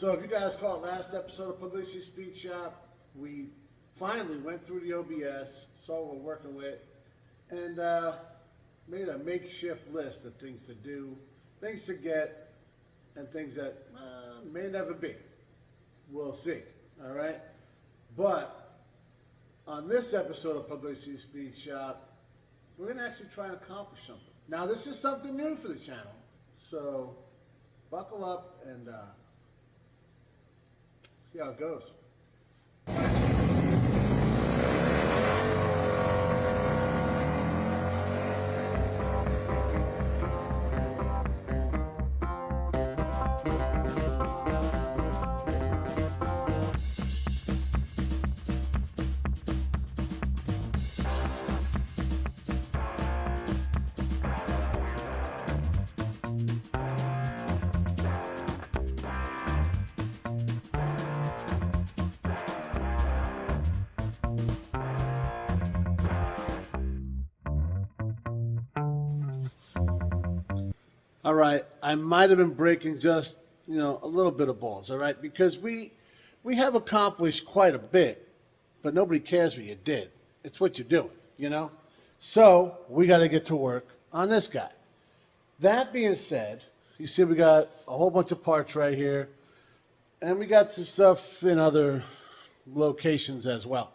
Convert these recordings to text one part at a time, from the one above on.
So if you guys caught last episode of Pugliese Speed Shop, we finally went through the OBS, saw what we're working with, and made a makeshift list of things to do, things to get, and things that may never be. We'll see, all right? But on this episode of Pugliese Speed Shop, we're going to actually try and accomplish something. Now, this is something new for the channel, so buckle up and see how it goes. All right, I might have been breaking just, a little bit of balls, all right? Because we have accomplished quite a bit, but nobody cares what you did. It's what you're doing, So we got to get to work on this guy. That being said, you see we got a whole bunch of parts right here, and we got some stuff in other locations as well.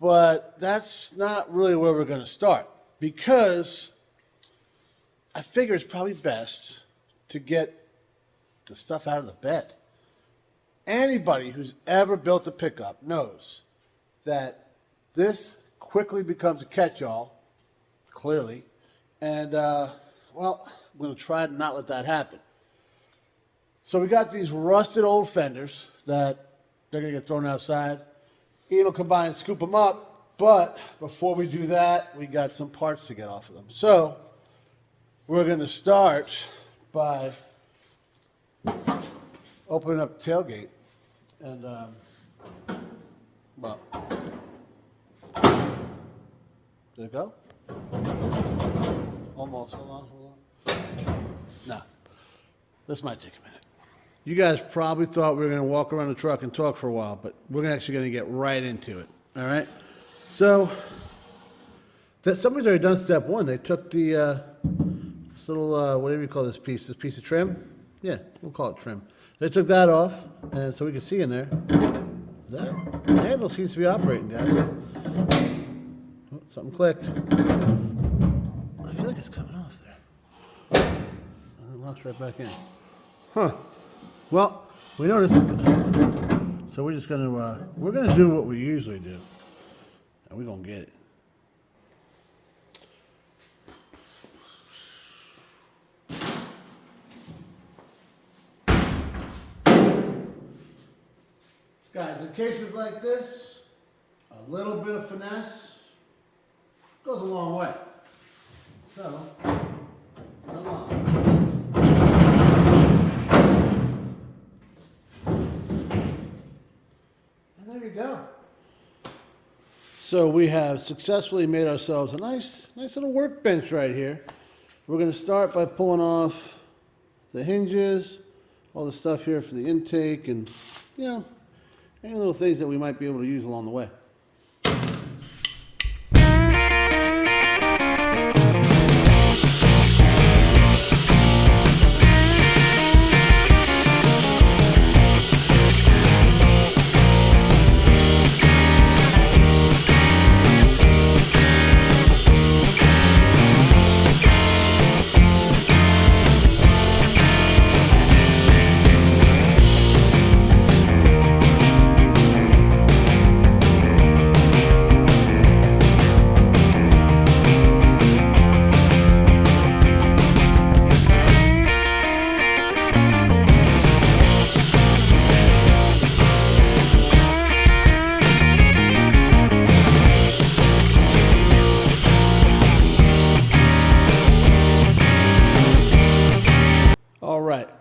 But that's not really where we're going to start, because I figure it's probably best to get the stuff out of the bed. Anybody who's ever built a pickup knows that this quickly becomes a catch-all, clearly, and, well, I'm going to try to not let that happen. So we got these rusted old fenders that they're going to get thrown outside. Ian will come by and scoop them up, but before we do that, we got some parts to get off of them. So we're going to start by opening up the tailgate and, well, did it go? Almost. Hold on. No. This might take a minute. You guys probably thought we were going to walk around the truck and talk for a while, but we're actually going to get right into it. All right? So, somebody's already done step one. They took the this little, whatever you call this piece of trim? Yeah, we'll call it trim. They took that off, and so we can see in there. The handle seems to be operating, guys. Oh, something clicked. I feel like it's coming off there. And it locks right back in. Huh. Well, we know this is good. So we're just going to, we're going to do what we usually do. And we're going to get it. Guys, in cases like this, a little bit of finesse goes a long way. So, come on. And there you go. So we have successfully made ourselves a nice little workbench right here. We're going to start by pulling off the hinges, all the stuff here for the intake, and, any little things that we might be able to use along the way.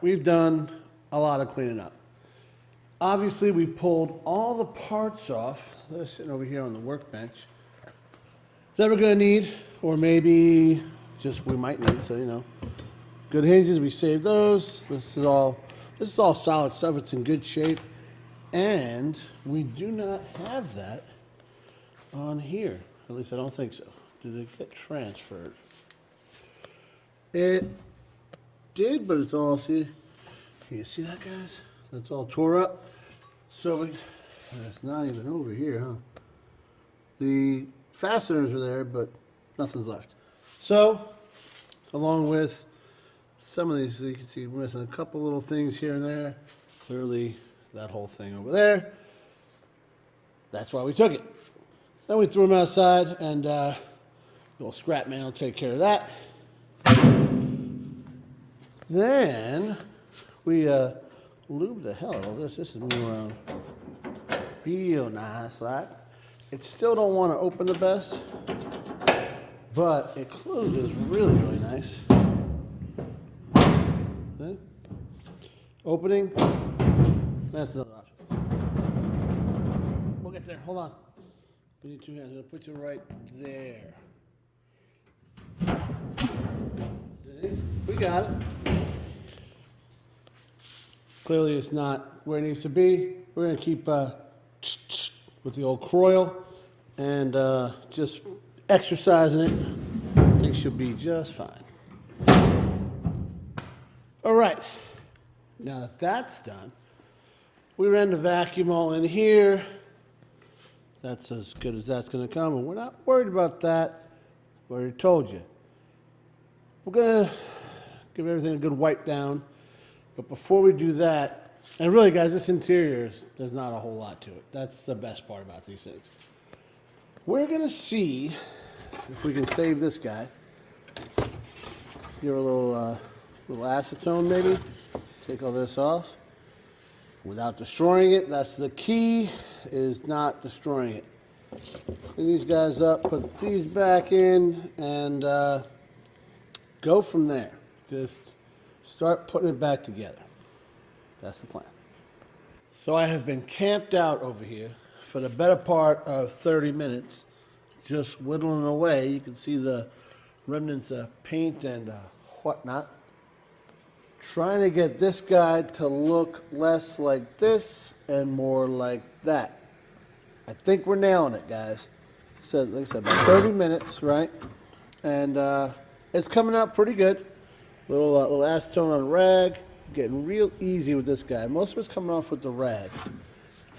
We've done a lot of cleaning up. Obviously, we pulled all the parts off. They're sitting over here on the workbench that we're going to need, or maybe just we might need. So, good hinges, we saved those. This This is all solid stuff. It's in good shape. And we do not have that on here. At least I don't think so. Did it get transferred? It did, but it's all, see? Can you see that, guys? That's all tore up. So it's not even over here, huh? The fasteners are there, but nothing's left. So, along with some of these, you can see we're missing a couple little things here and there. Clearly, that whole thing over there. That's why we took it. Then we threw them outside, and little scrap man will take care of that. Then we lube the hell out of this. This is moving around real nice, like. It still don't want to open the best, but it closes really, really nice. Okay. Opening. That's another option. We'll get there. Hold on. We need 2 hands. I'm going to put you right there. Okay. We got it. Clearly, it's not where it needs to be. We're going to keep with the old Croyle and just exercising it. I think she'll be just fine. All right. Now that that's done, we ran the vacuum all in here. That's as good as that's going to come, and we're not worried about that. I already told you. We're going to give everything a good wipe down. But before we do that, and really, guys, this interior, there's not a whole lot to it. That's the best part about these things. We're going to see if we can save this guy. Give her a little acetone, maybe. Take all this off without destroying it. That's the key, is not destroying it. Clean these guys up, put these back in, and go from there. Just start putting it back together. That's the plan. So I have been camped out over here for the better part of 30 minutes, just whittling away. You can see the remnants of paint and whatnot. Trying to get this guy to look less like this and more like that. I think we're nailing it, guys. So, like I said, about 30 minutes, right? And it's coming out pretty good. Little acetone on rag. Getting real easy with this guy. Most of it's coming off with the rag.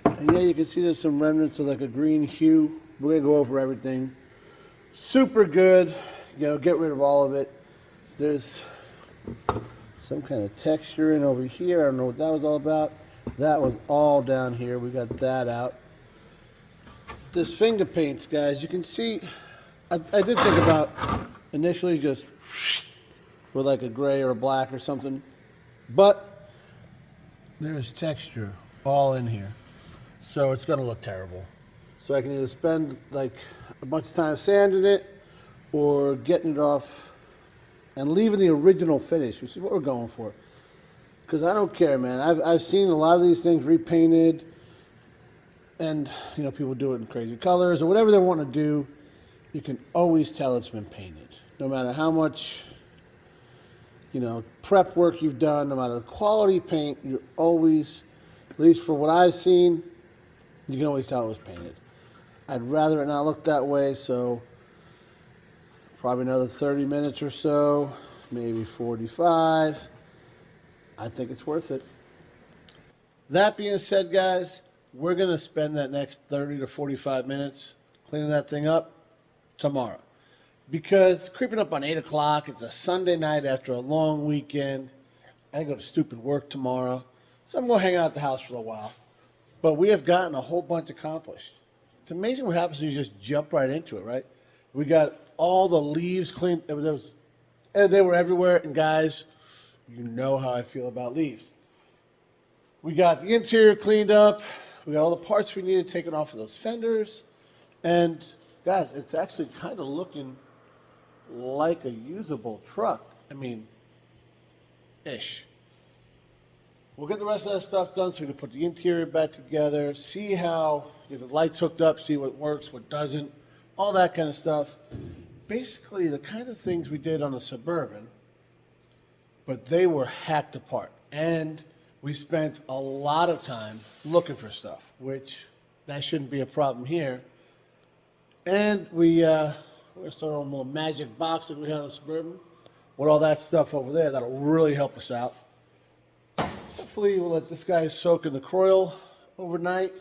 And yeah, you can see there's some remnants of like a green hue. We're going to go over everything. Super good. You know, get rid of all of it. There's some kind of texture in over here. I don't know what that was all about. That was all down here. We got that out. This finger paints, guys, you can see, I did think about initially just with like a gray or a black or something. But there's texture all in here. So it's going to look terrible. So I can either spend like a bunch of time sanding it or getting it off and leaving the original finish, which is what we're going for. Because I don't care, man. I've seen a lot of these things repainted, and you know, people do it in crazy colors or whatever they want to do. You can always tell it's been painted. No matter how much, you know, prep work you've done, no matter the quality paint, you're always, at least for what I've seen, you can always tell it was painted. I'd rather it not look that way, so probably another 30 minutes or so, maybe 45. I think it's worth it. That being said, guys, we're going to spend that next 30 to 45 minutes cleaning that thing up tomorrow. Because creeping up on 8 o'clock, it's a Sunday night after a long weekend. I go to stupid work tomorrow. So I'm going to hang out at the house for a while. But we have gotten a whole bunch accomplished. It's amazing what happens when you just jump right into it, right? We got all the leaves cleaned. They were everywhere. And guys, you know how I feel about leaves. We got the interior cleaned up. We got all the parts we needed taken off of those fenders. And guys, it's actually kind of looking like a usable truck. I mean, ish. We'll get the rest of that stuff done so we can put the interior back together, see how, you know, the lights hooked up, see what works, what doesn't, all that kind of stuff. Basically, the kind of things we did on the Suburban, but they were hacked apart. And we spent a lot of time looking for stuff, which that shouldn't be a problem here. And we're going to start on a little magic box that we had on Suburban with all that stuff over there. That'll really help us out. Hopefully we'll let this guy soak in the Croil overnight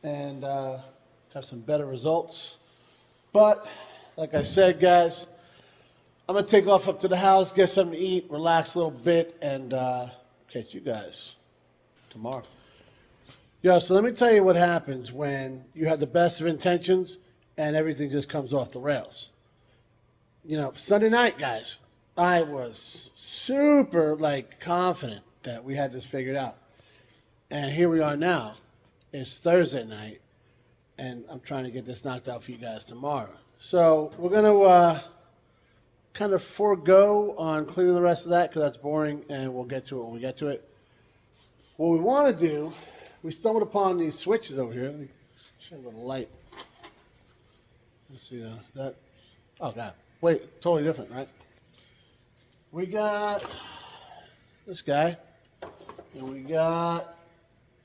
and have some better results. But like I said, guys, I'm going to take off up to the house, get something to eat, relax a little bit, and catch you guys tomorrow. Yo, so let me tell you what happens when you have the best of intentions and everything just comes off the rails. You know, Sunday night, guys, I was super, confident that we had this figured out. And here we are now. It's Thursday night, and I'm trying to get this knocked out for you guys tomorrow. So we're going to kind of forego on cleaning the rest of that because that's boring, and we'll get to it when we get to it. What we want to do, we stumbled upon these switches over here. Let me show you a little light. Let's see that. Oh, God. Wait, totally different, right? We got this guy, and we got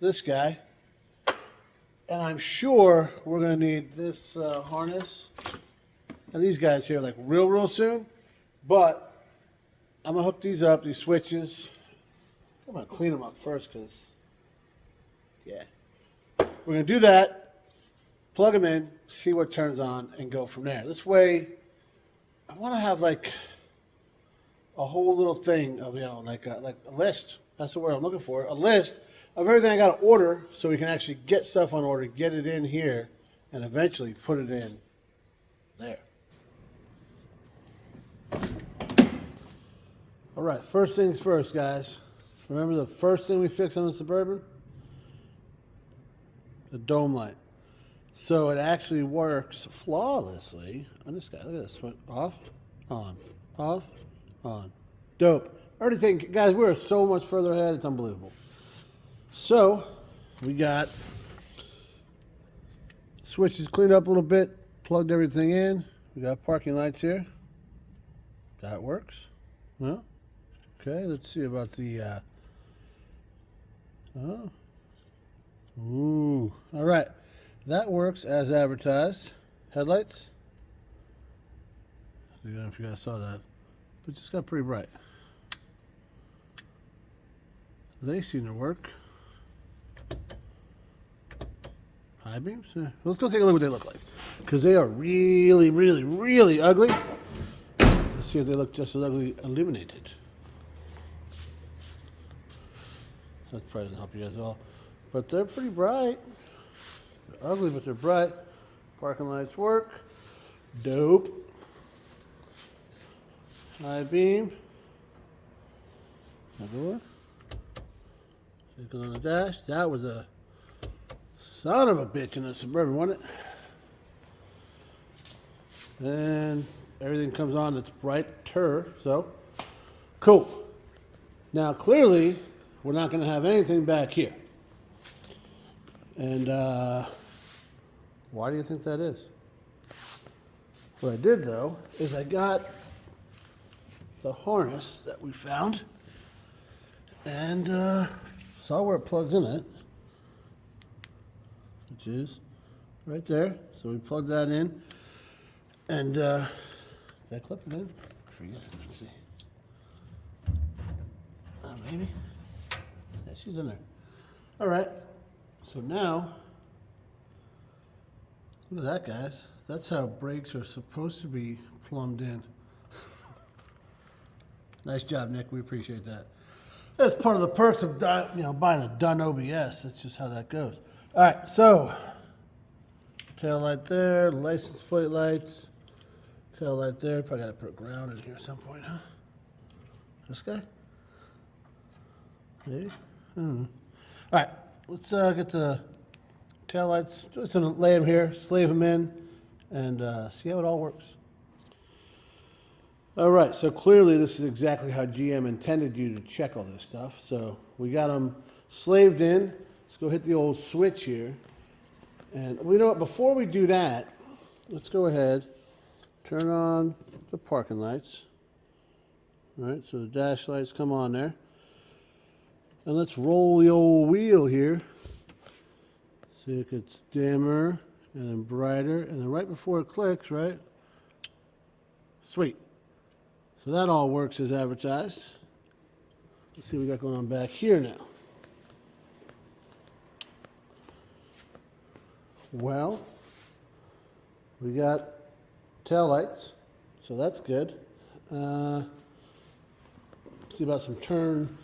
this guy. And I'm sure we're going to need this harness and these guys here real soon. But I'm going to hook these up, these switches. I'm going to clean them up first because, yeah. We're going to do that, plug them in, see what turns on, and go from there. This way, I want to have a whole little thing of, like a list. That's the word I'm looking for. A list of everything I got to order so we can actually get stuff on order, get it in here, and eventually put it in there. All right, first things first, guys. Remember the first thing we fixed on the Suburban? The dome light. So it actually works flawlessly on this guy. Look at this. Off, on, off, on. Dope. Already taken, guys, we're so much further ahead, it's unbelievable. So, we got switches cleaned up a little bit, plugged everything in. We got parking lights here. That works. Well, okay, let's see about the, ooh, all right. That works as advertised. Headlights. I don't know if you guys saw that, but it just got pretty bright. They seem to work. High beams? Yeah. Let's go take a look what they look like. Because they are really, really, really ugly. Let's see if they look just as ugly illuminated. That probably doesn't help you guys at all. But they're pretty bright. They're ugly, but they're bright. Parking lights work. Dope. High beam. Another one. So it goes on the dash. That was a son of a bitch in a Suburban, wasn't it? And everything comes on that's brighter, so cool. Now clearly we're not going to have anything back here. And why do you think that is? What I did though is I got the harness that we found and saw where it plugs in it, which is right there. So we plug that in, and did I clip it in? I forget. Let's see. Maybe. Yeah, she's in there. All right. So now, look at that, guys. That's how brakes are supposed to be plumbed in. Nice job, Nick. We appreciate that. That's part of the perks of buying a done OBS. That's just how that goes. All right, so tail light there, license plate lights, tail light there. Probably got to put a ground in here at some point, huh? This guy? Maybe? I don't know. All right, let's get the tail lights. Just gonna lay them here, slave them in, and see how it all works. All right, so clearly this is exactly how GM intended you to check all this stuff. So we got them slaved in. Let's go hit the old switch here. And we know what, before we do that, let's go ahead, turn on the parking lights. All right, so the dash lights come on there. And let's roll the old wheel here. See if it's dimmer and then brighter. And then right before it clicks, right? Sweet. So that all works as advertised. Let's see what we got going on back here now. Well, we got tail lights, so that's good. See about some turn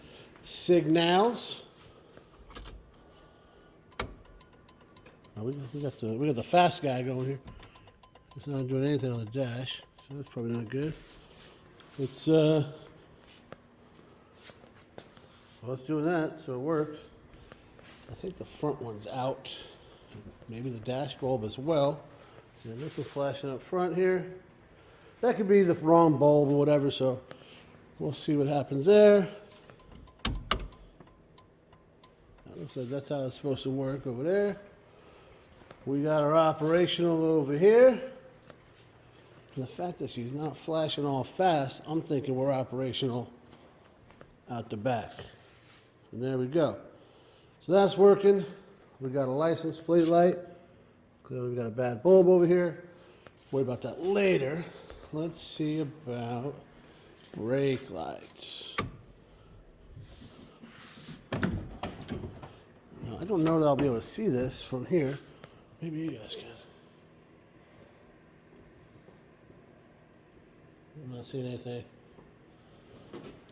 signals. Oh, we got the fast guy going here. It's not doing anything on the dash, so that's probably not good. It's well, it's doing that, so it works. I think the front one's out. Maybe the dash bulb as well. And this is flashing up front here. That could be the wrong bulb or whatever, so we'll see what happens there. That looks like that's how it's supposed to work over there. We got our operational over here. And the fact that she's not flashing all fast, I'm thinking we're operational out the back. And there we go. So that's working. We got a license plate light. Clearly we got a bad bulb over here. Worry about that later. Let's see about brake lights. Now, I don't know that I'll be able to see this from here. Maybe you guys can. I'm not seeing anything.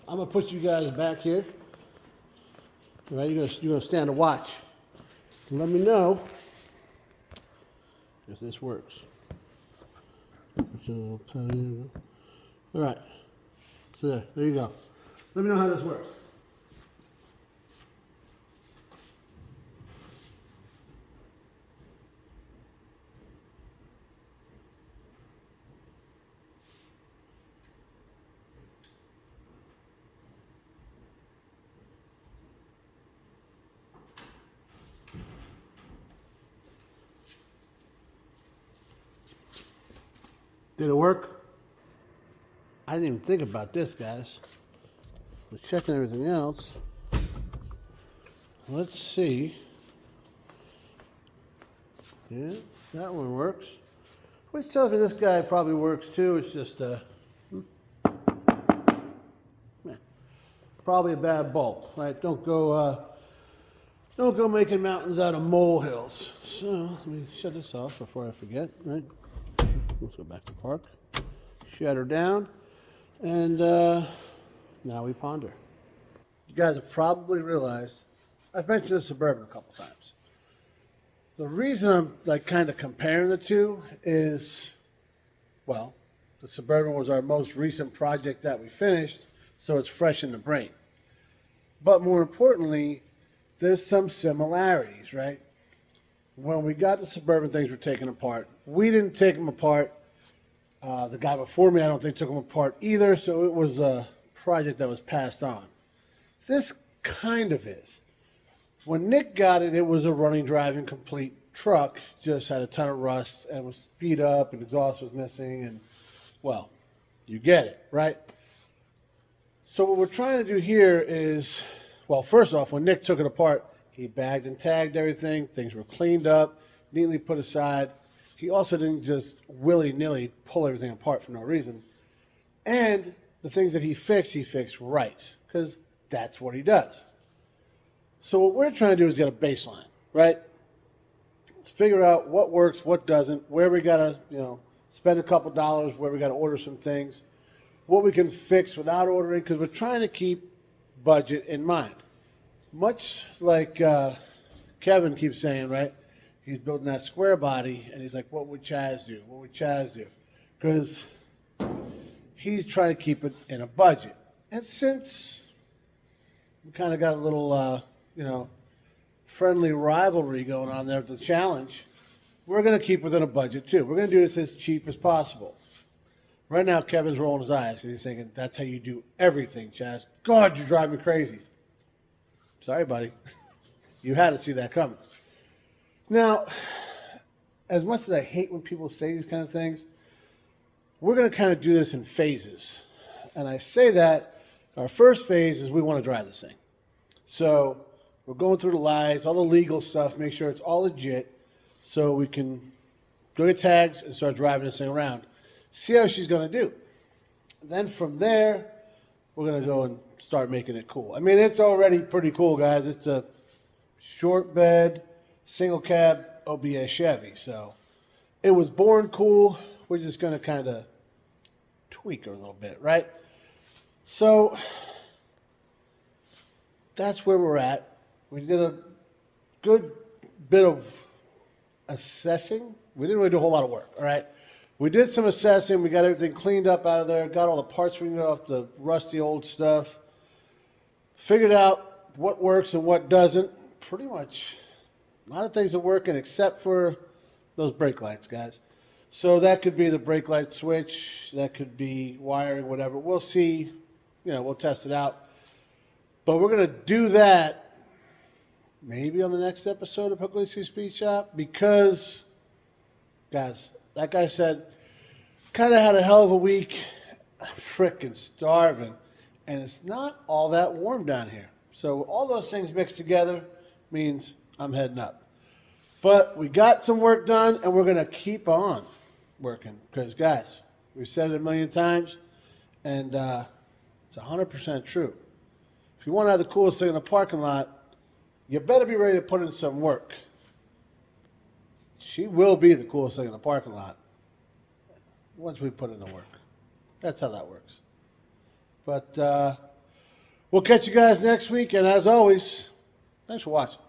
I'm gonna put you guys back here. All right, you're gonna stand to watch. Let me know if this works. So, all right. So there you go. Let me know how this works. Did it work? I didn't even think about this, guys. We're checking everything else. Let's see. Yeah, that one works. Which tells me this guy probably works too. It's just probably a bad bulb, right? Don't go making mountains out of molehills. So let me shut this off before I forget, right? Let's go back to park. Shut her down. And now we ponder. You guys have probably realized, I've mentioned the Suburban a couple times. The reason I'm like kind of comparing the two is, well, the Suburban was our most recent project that we finished, so it's fresh in the brain. But more importantly, there's some similarities, right? When we got the Suburban, things were taken apart. We didn't take them apart. The guy before me, I don't think, took them apart either, so it was a project that was passed on. This kind of is. When Nick got it, it was a running, driving, complete truck, just had a ton of rust and was beat up and exhaust was missing, and, well, you get it, right? So what we're trying to do here is, well, first off, when Nick took it apart, he bagged and tagged everything. Things were cleaned up, neatly put aside. He also didn't just willy-nilly pull everything apart for no reason. And the things that he fixed right, because that's what he does. So what we're trying to do is get a baseline, right? Let's figure out what works, what doesn't, where we got to, spend a couple dollars, where we got to order some things, what we can fix without ordering, because we're trying to keep budget in mind. Much like Kevin keeps saying, right? He's building that square body, and he's like, what would Chaz do? What would Chaz do? Because he's trying to keep it in a budget. And since we kind of got a little, friendly rivalry going on there with the challenge, we're going to keep within a budget, too. We're going to do this as cheap as possible. Right now, Kevin's rolling his eyes, and he's thinking, that's how you do everything, Chaz. God, you drive me crazy. Sorry, buddy. You had to see that coming. Now, as much as I hate when people say these kind of things, we're going to kind of do this in phases. And I say that our first phase is we want to drive this thing. So we're going through the lights, all the legal stuff, make sure it's all legit, so we can go get tags and start driving this thing around. See how she's going to do. Then from there, we're going to go and start making it cool. I mean, it's already pretty cool, guys. It's a short bed, single cab OBS Chevy. So it was born cool. We're just going to kind of tweak her a little bit, right? So that's where we're at. We did a good bit of assessing. We didn't really do a whole lot of work, all right? We did some assessing. We got everything cleaned up out of there, got all the parts we needed off the rusty old stuff, figured out what works and what doesn't. Pretty much a lot of things are working except for those brake lights, guys. So that could be the brake light switch. That could be wiring, whatever. We'll see. You know, we'll test it out. But we're going to do that maybe on the next episode of Pugliese Speed Shop because, guys, like I said, kind of had a hell of a week. I'm freaking starving. And it's not all that warm down here. So all those things mixed together means I'm heading up. But we got some work done, and we're going to keep on working. Because, guys, we've said it a million times, and it's 100% true. If you want to have the coolest thing in the parking lot, you better be ready to put in some work. She will be the coolest thing in the parking lot once we put in the work. That's how that works. But we'll catch you guys next week. And as always, thanks for watching.